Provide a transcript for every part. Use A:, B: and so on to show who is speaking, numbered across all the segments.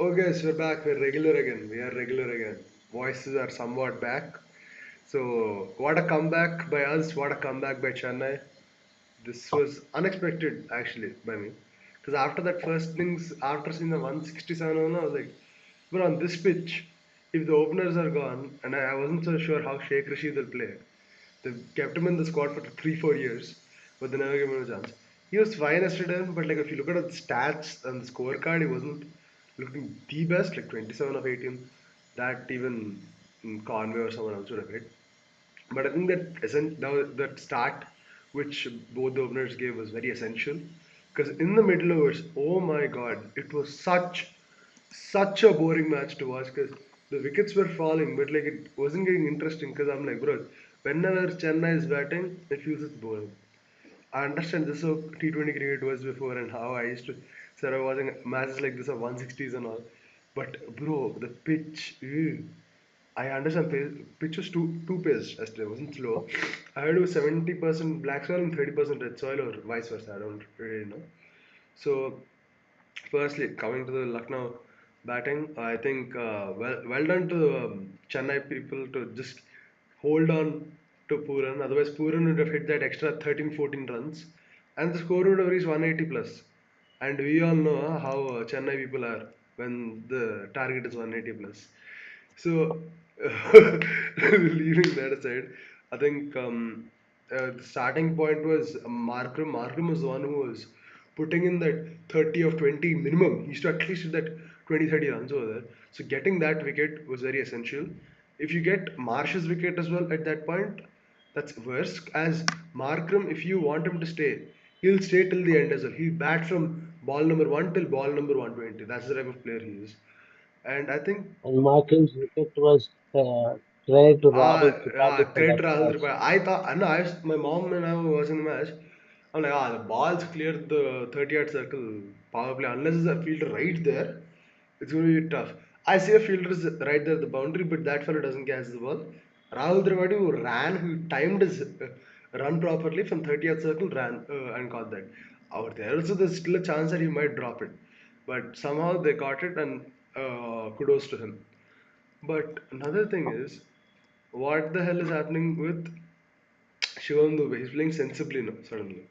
A: Okay, so we're back. We're regular again. We are regular again. Voices are somewhat back. So, what a comeback by us. What a comeback by Chennai. This was unexpected, actually, by me. Because after that first innings, after seeing the 167 run, I was like, bro, on this pitch, if the openers are gone, and I wasn't so sure how Sheikh Rashid will play, they kept him in the squad for 3 4 years, but they never gave him a chance. He was fine yesterday, but like if you look at the stats and the scorecard, he wasn't looking the best. Like 27 of 18, that even Conway or someone else would have hit. But I think that isn't now that start which both the openers gave was very essential because in the middle overs, oh my god, it was such a boring match to watch because the wickets were falling, but like it wasn't getting interesting because I'm like, bro, whenever Chennai is batting, it feels it's boring. I understand this is how T20 cricket was before and how I used to start watching matches like this of 160s and all. But bro, the pitch, ew. I understand pitch was too paced yesterday, wasn't slow. I heard it was 70% black soil and 30% red soil or vice versa. I don't really know. So firstly, coming to the Lucknow batting, I think well done to the Chennai people to just hold on to Pooran. Otherwise, Pooran would have hit that extra 13 14 runs, and the score would have reached 180 plus. And we all know how Chennai people are when the target is 180 plus. So, leaving that aside, I think the starting point was Markram. Markram was the one who was putting in that 30 of 20 minimum. He used to at least hit that 20 30 runs over there. So, getting that wicket was very essential. If you get Marsh's wicket as well at that point, that's worse. As Markram, if you want him to stay, he'll stay till the end as well. He'll bat from ball number 1 till ball number 120. That's the type of player he is. And I think
B: And Markham's wicket was credit to Rahul Tripathi for
A: Credit
B: that
A: Rahul
B: catch.
A: Tripathi. I thought, I know, my mom and I were watching the match. I'm like, the ball's cleared the 30-yard circle power play. Unless there's a fielder right there, it's going to be tough. I see a fielder is right there at the boundary, but that fellow doesn't catch the ball. Rahul Tripathi, who timed his run properly from 30-yard circle, ran and caught that. Out there, also, there's still a chance that he might drop it. But somehow they caught it, and kudos to him. But another thing is, what the hell is happening with Shivam Dubey? He's playing sensibly now, suddenly.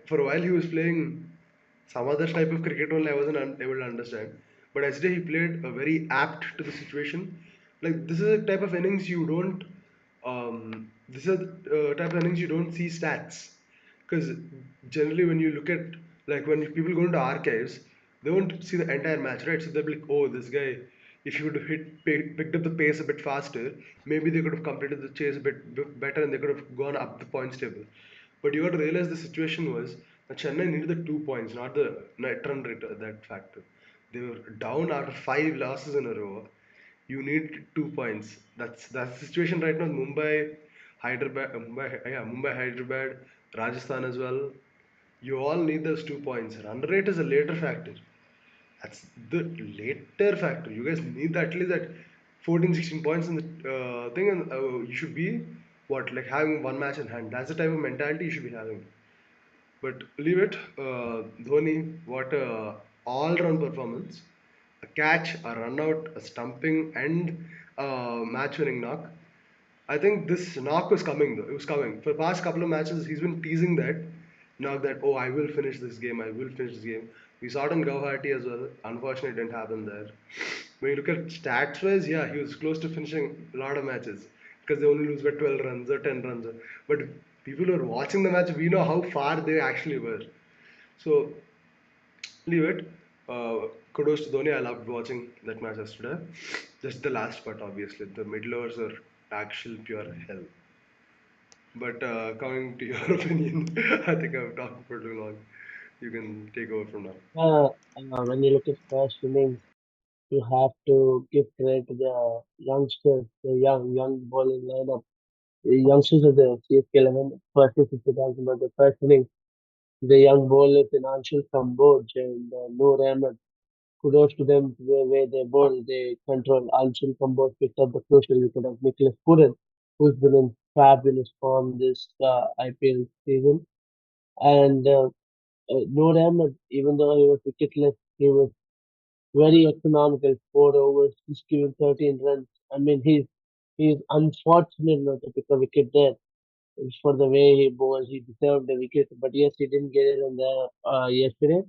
A: For a while, he was playing some other type of cricket only I wasn't able to understand. But yesterday, he played a very apt to the situation. Like, this is a type of innings you don't. This is a type of innings you don't see stats. Because generally, when you look at, like, when people go into archives, they won't see the entire match, right? So they'll be like, oh, this guy, if he would have picked up the pace a bit faster, maybe they could have completed the chase a bit better and they could have gone up the points table. But you got to realize the situation was that Chennai needed the 2 points, not the net run rate, that factor. They were down after five losses in a row. You need 2 points. That's the situation right now. Mumbai, Hyderabad, Mumbai, Hyderabad, Rajasthan as well. You all need those 2 points. Run rate is a later factor. That's the later factor. You guys need at least that 14, 16 points in the thing, and you should be what like having one match in hand. That's the type of mentality you should be having. But leave it. Dhoni, what a all-round performance! A catch, a run-out, a stumping, and a match-winning knock. I think this knock was coming though. It was coming. For the past couple of matches, he's been teasing that knock that I will finish this game. I will finish this game. We saw it in Guwahati as well. Unfortunately, it didn't happen there. When you look at stats wise, yeah, he was close to finishing a lot of matches because they only lose by 12 runs or 10 runs. But people who are watching the match, we know how far they actually were. So leave it. Kudos to Dhoni. I loved watching that match yesterday. Just the last part, obviously. The middle overs are actual pure hell. But coming to your opinion, I think I've talked for too long. You can take over from now.
B: When you look at first innings, you have to give credit to the youngsters, the young bowling lineup. The youngsters of the CSK 11, firstly, if you're talking about the first innings, the young bowlers in Anshul Kamboj and Noor Ahmed, kudos to them where they bowl, they control. Anshul Kamboj picked up the crucial wicket of Nicholas Puran, who's been in fabulous form this IPL season. And Noor Ahmed, even though he was wicketless, he was very economical. 4 overs, he's giving 13 runs. I mean, he's unfortunate not to pick a wicket there. For the way he bowled, he deserved the wicket. But yes, he didn't get it on the yesterday.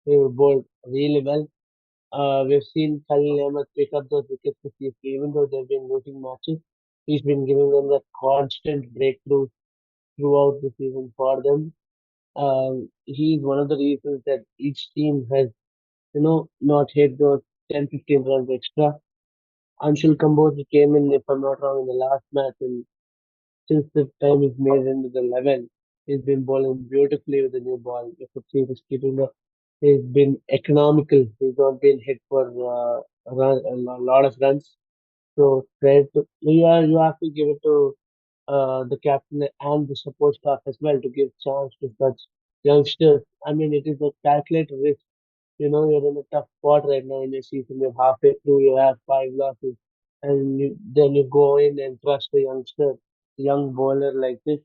B: He bowled really well. We've seen Khalil Ahmed pick up those wickets for CSK, even though they've been losing matches. He's been giving them that constant breakthrough throughout the season for them. He's one of the reasons that each team has, not hit those 10, 15 runs extra. Anshul Kamboj came in, if I'm not wrong, in the last match, and since the time he's made into the 11, he's been bowling beautifully with the new ball. You could see he's keeping the, he's been economical. He's not been hit for a lot of runs. So credit to, you have to give it to the captain and the support staff as well to give chance to such youngsters. I mean, it is a calculated risk. You're in a tough spot right now in your season. You're halfway through, you have 5 losses, and then you go in and trust a youngster, young bowler like this.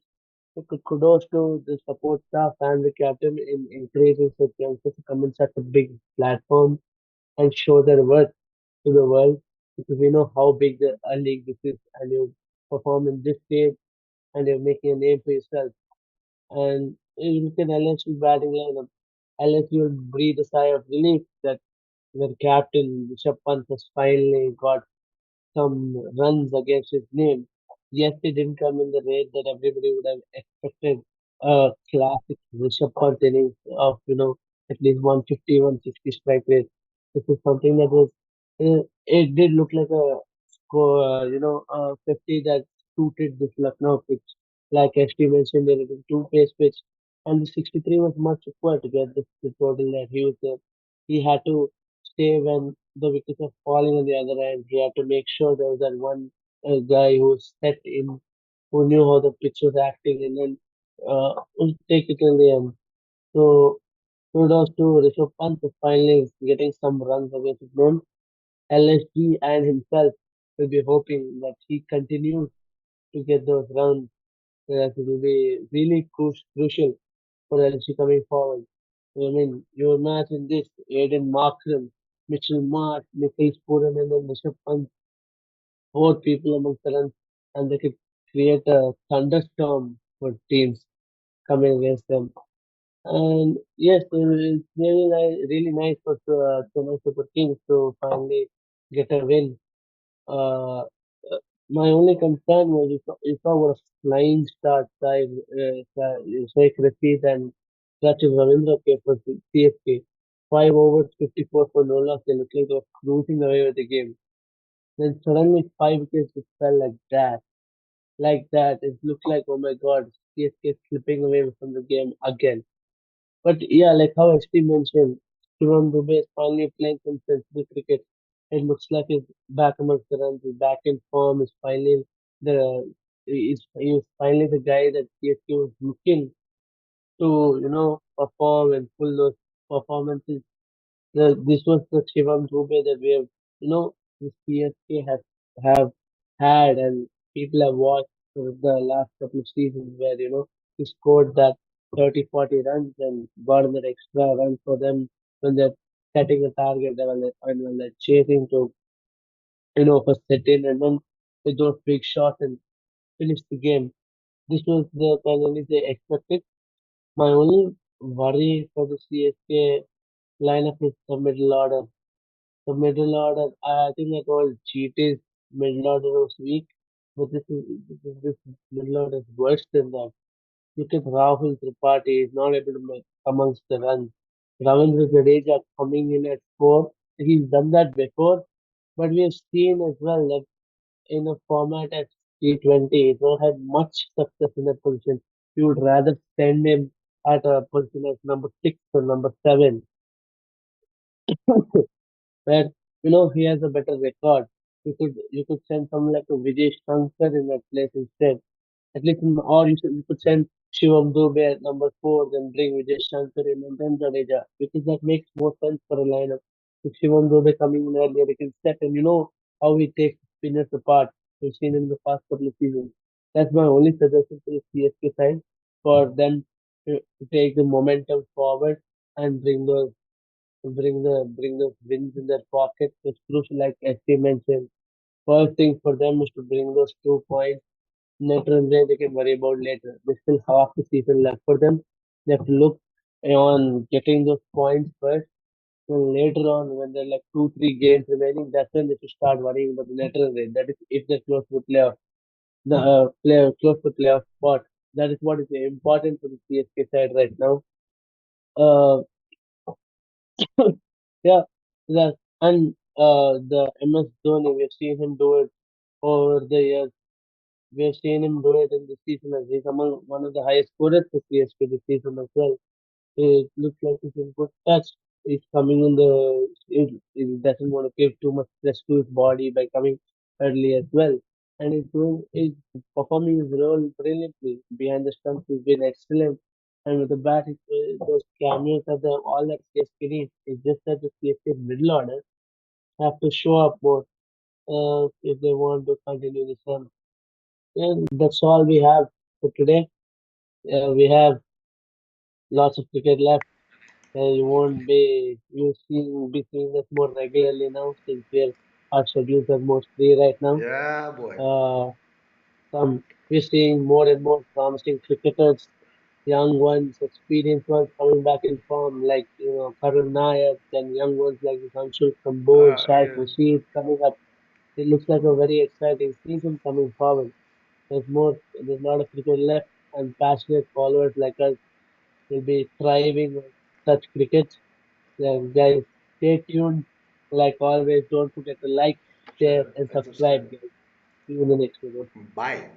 B: So kudos to the support staff and the captain in encouraging such youngsters to come in such a big platform and show their worth to the world, because we know how big the a league this is, and you perform in this stage and you're making a name for yourself. And you look at LSU batting lineup. LSU will breathe a sigh of relief that their captain Rishabh Pant has finally got some runs against his name. Yes, he didn't come in the rate that everybody would have expected. A classic Rishabh Pant innings of, at least 150, 160 strike rate. This is something that was, it did look like a score, 50 that suited this Lucknow pitch. Like ST mentioned, there is a two-pace pitch, and the 63 was much required to get the total that he was there. He had to stay when the wickets are falling on the other end. He had to make sure there was that one guy who was set in, who knew how the pitch was acting, and then would take it till the end. So kudos to Rishabh Pant for finally getting some runs against his name. LSG and himself will be hoping that he continues to get those runs. That will be really crucial for LSG coming forward. I mean, you imagine this: Aiden Markram, Mitchell Marsh, Nikhil Puran, and then Rishabh Pant, four people amongst the runs, and they could create a thunderstorm for teams coming against them. And yes, it's really nice for Chennai Super Kings to finally get a win. Uh, my only concern was if I were a flying start side, Sheikh Rashid and Sachin Ravindra came for CSK. 5 overs, 54 for no loss. They looked like they were cruising away with the game. Then suddenly 5 wickets just fell like that. Like that. It looked like, oh my god, CSK slipping away from the game again. But yeah, like how ST mentioned, Shivam Dubey is finally playing some sensible cricket. It looks like he's back amongst the runs, he's back in form, the he's finally the guy that CSK was looking to, perform and pull those performances. This was the Shivam Dubey that we have, the CSK have had, and people have watched for the last couple of seasons where, he scored that 30, 40 runs and got that extra run for them when they're setting a target and when they're chasing to, for set in and then with those big shots and finish the game. This was the finally they expected. My only worry for the CSK lineup is the middle order. The middle order, I think I told Cheetah's middle order was weak, but this middle order is worse than that. Look at Rahul Tripathi is not able to make amongst the runs. Ravindra Jadeja coming in at 4. He's done that before, but we have seen as well that in a format at T20, he's not had much success in that position. You would rather send him at a position as number 6 or number 7. Where he has a better record. You could send someone like a Vijay Shankar in that place instead. At least, or you could send Shivam Dubey at number 4, then bring Vijay Shankar in and then Jadeja, because that makes more sense for a lineup. If Shivam Dubey coming in earlier, he can step, and you know how he takes spinners apart. We've seen in the past couple of seasons. That's my only suggestion to the CSK side for them to take the momentum forward and bring those bring the wins in their pocket. It's crucial, like ST mentioned. First thing for them is to bring those 2 points. Net run rate they can worry about later. There's still half the season left for them. They have to look on getting those points first. And later on, when there are like 2, 3 games remaining, that's when they should start worrying about the net run rate. That is, if they're close to the playoff, the player close to playoff spot. That is what is important for the CSK side right now. Uh, yeah, that and the MS Dhoni, we've seen him do it over the years. We've seen him do it in the season as he's among one of the highest scorers for CSK this season as well. It looks like he's in good touch. He's coming in the. He doesn't want to give too much stress to his body by coming early as well. And he's performing his role brilliantly. Behind the stumps, he's been excellent. And with the bat, those cameos are all that CSK needs. It's just that the CSK middle order have to show up more if they want to continue this run. And that's all we have for today. We have lots of cricket left. You won't be seeing us more regularly now since our schedules are more free right now.
A: Yeah, boy.
B: Uh, we're seeing more and more promising cricketers, young ones, experienced ones coming back in form, like Karun Nair, then young ones like Anshul Kamboj, Shaikh
A: Yeah,
B: Rashid coming up. It looks like a very exciting season coming forward. There's a lot of cricket left, and passionate followers like us will be thriving on such cricket. Guys, stay tuned. Like always, don't forget to like, share,
A: sure.
B: and
A: And subscribe.
B: subscribe, guys. See you in the next video.
A: Bye.